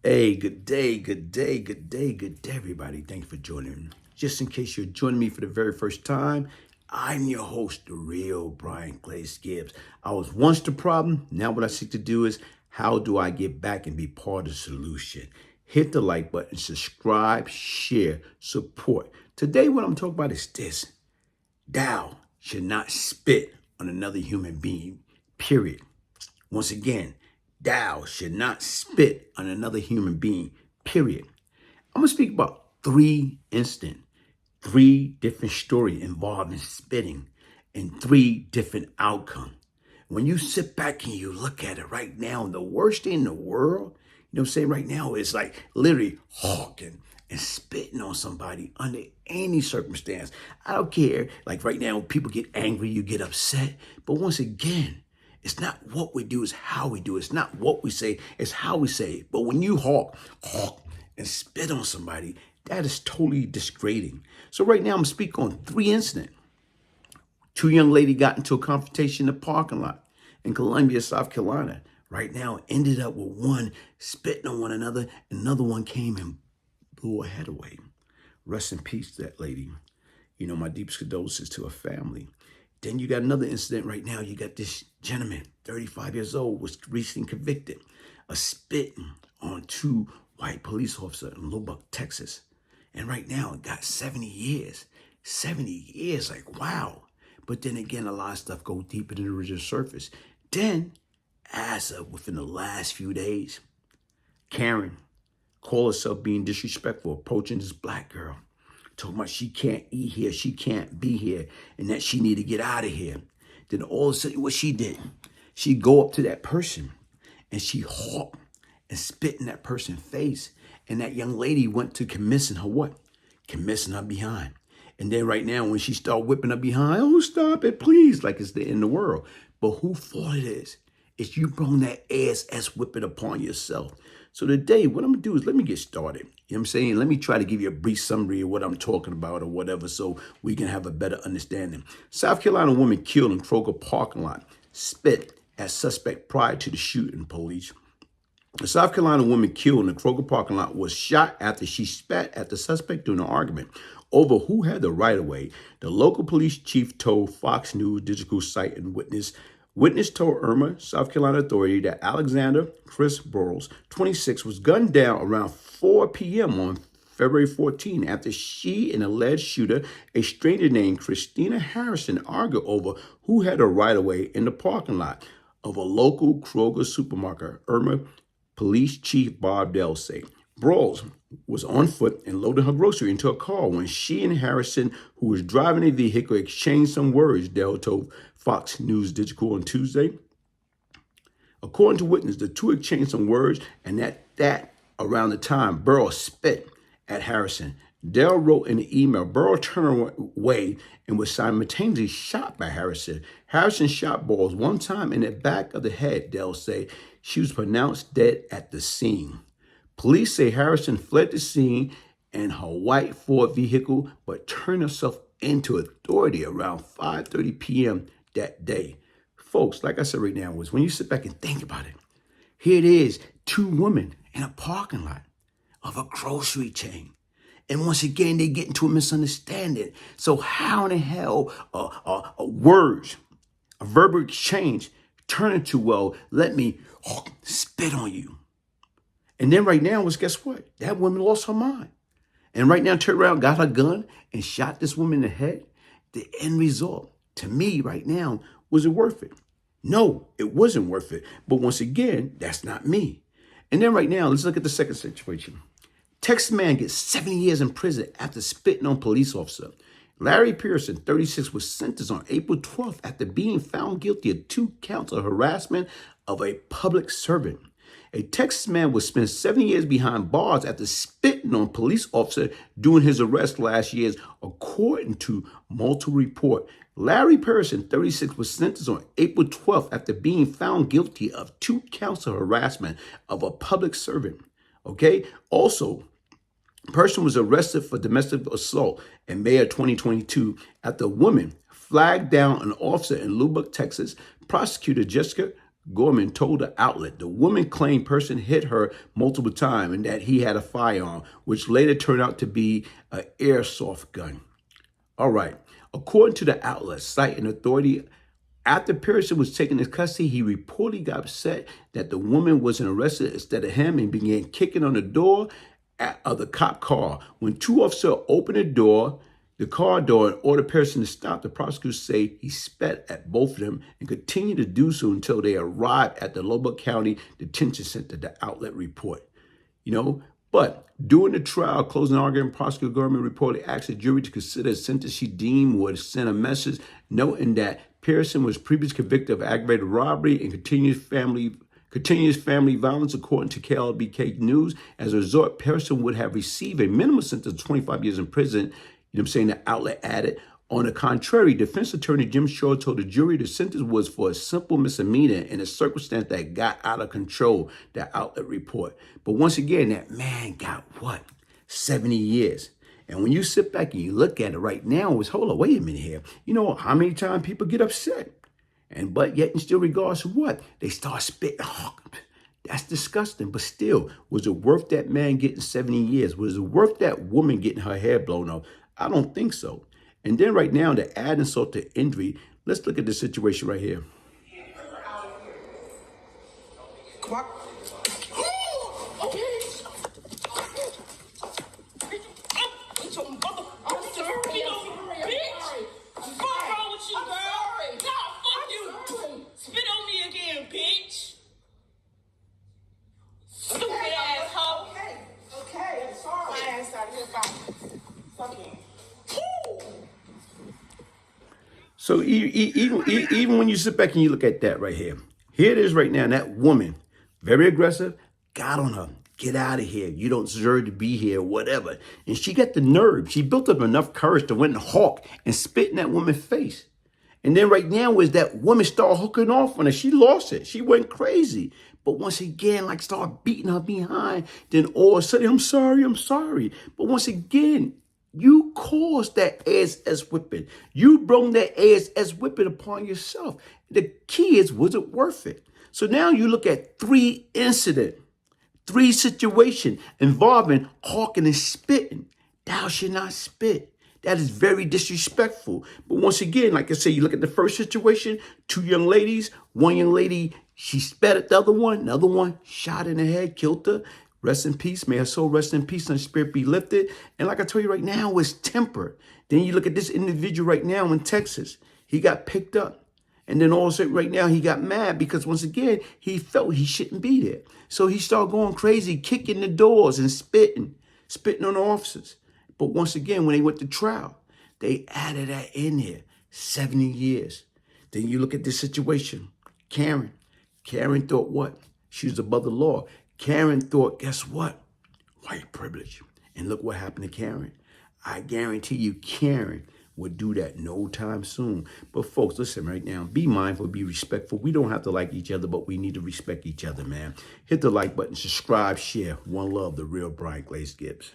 Hey, good day, good day, good day, good day, everybody. Thank you for joining me. Just in case you're joining me for the very first time, I'm your host, the real Bryant Glaze Gibbs. I was once the problem. Now what I seek to do is how do I get back and be part of the solution? Hit the like button, subscribe, share, support. Today what I'm talking about is this. Thou should not spit on another human being, period. Once again, thou should not spit on another human being, period. I'm going to speak about three different stories involving spitting and three different outcomes. When you sit back and you look at it right now, the worst thing in the world, you know what I'm saying, right now is like literally hawking and spitting on somebody under any circumstance. I don't care. Like right now, people get angry, you get upset. But once again, it's not what we do, it's how we do it. It's not what we say, it's how we say it. But when you hawk, and spit on somebody, that is totally degrading. So right now, I'm speaking on three incidents. Two young ladies got into a confrontation in the parking lot in Columbia, South Carolina. Right now, ended up with one spitting on one another. Another one came and blew her head away. Rest in peace to that lady. You know, my deepest condolences to her family. Then you got another incident right now. You got this gentleman, 35 years old, was recently convicted of spitting on two white police officers in Lubbock, Texas. And right now, it got 70 years. 70 years, like, wow. But then again, a lot of stuff go deeper than the original surface. Then, as of within the last few days, Karen called herself being disrespectful, approaching this black girl. Talking about she can't eat here, she can't be here, and that she need to get out of here. Then all of a sudden, what she did, she go up to that person and she hawked and spit in that person's face. And that young lady went to commencing her what? Commencing her behind. And then right now, when she started whipping her behind, oh, stop it, please, like it's the end of the world. But who fault it is? It's you brought that ass whipping upon yourself. So today, what I'm going to do is let me get started. You know what I'm saying? Let me try to give you a brief summary of what I'm talking about or whatever so we can have a better understanding. South Carolina woman killed in Kroger parking lot, spit at suspect prior to the shooting, police. A South Carolina woman killed in the Kroger parking lot was shot after she spat at the suspect during an argument over who had the right-of-way. The local police chief told Fox News digital site and Witness told Irma, South Carolina authority, that Alexander Chris Burrows, 26, was gunned down around 4 p.m. on February 14 after she and alleged shooter, a stranger named Christina Harrison, argued over who had a right-of-way in the parking lot of a local Kroger supermarket, Irma Police Chief Bob Dell said. Burrows was on foot and loaded her grocery into a car when she and Harrison, who was driving a vehicle, exchanged some words, Dell told Fox News Digital on Tuesday. According to witness, the two exchanged some words, and that around the time Burrows spit at Harrison. Dell wrote in the email, Burrows turned away and was simultaneously shot by Harrison. Harrison shot Burrows one time in the back of the head, Dell said. She was pronounced dead at the scene. Police say Harrison fled the scene in her white Ford vehicle, but turned herself into authority around 5:30 p.m. that day. Folks, like I said right now, is when you sit back and think about it, here it is, two women in a parking lot of a grocery chain. And once again, they get into a misunderstanding. So how in the hell words, a verbal exchange, turn into, well, let me spit on you. And then right now guess what? That woman lost her mind. And right now turned around, got her gun, and shot this woman in the head. The end result, to me right now, was it worth it? No, it wasn't worth it. But once again, that's not me. And then right now, let's look at the second situation. Texas man gets 7 years in prison after spitting on police officer. Larry Pearson, 36, was sentenced on April 12th after being found guilty of 2 counts of harassment of a public servant. A Texas man was spent 7 years behind bars after spitting on police officer during his arrest last year, according to multiple reports. Larry Pearson, 36, was sentenced on April 12th after being found guilty of 2 counts of harassment of a public servant. Okay? Also, Pearson was arrested for domestic assault in May of 2022 after a woman flagged down an officer in Lubbock, Texas. Prosecutor Jessica Gorman told the outlet the woman claimed person hit her multiple times and that he had a firearm, which later turned out to be an airsoft gun. All right. According to the outlet, citing authority, after Pearson was taken into custody, he reportedly got upset that the woman wasn't arrested instead of him and began kicking on the door of the cop car. When two officers opened the car door, and ordered Pearson to stop, the prosecutors say he spat at both of them and continued to do so until they arrived at the Lubbock County Detention Center, the outlet report. But during the trial, closing argument, prosecutor Gorman reportedly asked the jury to consider a sentence she deemed would send a message, noting that Pearson was previously convicted of aggravated robbery and continuous family violence, according to KLBK News. As a result, Pearson would have received a minimum sentence of 25 years in prison. The outlet added. On the contrary, defense attorney Jim Shaw told the jury the sentence was for a simple misdemeanor in a circumstance that got out of control, the outlet report. But once again, that man got what? 70 years. And when you sit back and you look at it right now, it's, hold on, wait a minute here. You know how many times people get upset? But yet in still regards to what? They start spitting. Oh, that's disgusting. But still, was it worth that man getting 70 years? Was it worth that woman getting her hair blown off? I don't think so. And then right now, to add insult to injury, let's look at the situation right here. Come on. So even when you sit back and you look at that right here it is right now, and that woman, very aggressive, got on her. Get out of here. You don't deserve to be here, whatever. And she got the nerve. She built up enough courage to went and hawk and spit in that woman's face. And then right now is that woman started hooking off on her. She lost it. She went crazy. But once again, start beating her behind. Then all of a sudden, I'm sorry. But once again, you caused that ass whipping. You brought that ass whipping upon yourself. The key is, was it worth it? So now you look at 3 incidents, 3 situations involving hawking and spitting. Thou should not spit. That is very disrespectful. But once again, like I say, you look at the first situation, 2 young ladies. One young lady, she spat at the other one. Another one shot in the head, killed her. Rest in peace. May her soul rest in peace and her spirit be lifted. And like I told you right now, it's temper. Then you look at this individual right now in Texas. He got picked up. And then all of a sudden right now he got mad because once again, he felt he shouldn't be there. So he started going crazy, kicking the doors and spitting on the officers. But once again, when they went to trial, they added that in there, 70 years. Then you look at this situation. Karen thought what? She was above the law. Karen thought, guess what? White privilege. And look what happened to Karen. I guarantee you Karen would do that no time soon. But folks, listen right now. Be mindful, be respectful. We don't have to like each other, but we need to respect each other, man. Hit the like button, subscribe, share. One love, the real Bryant Glaze Gibbs.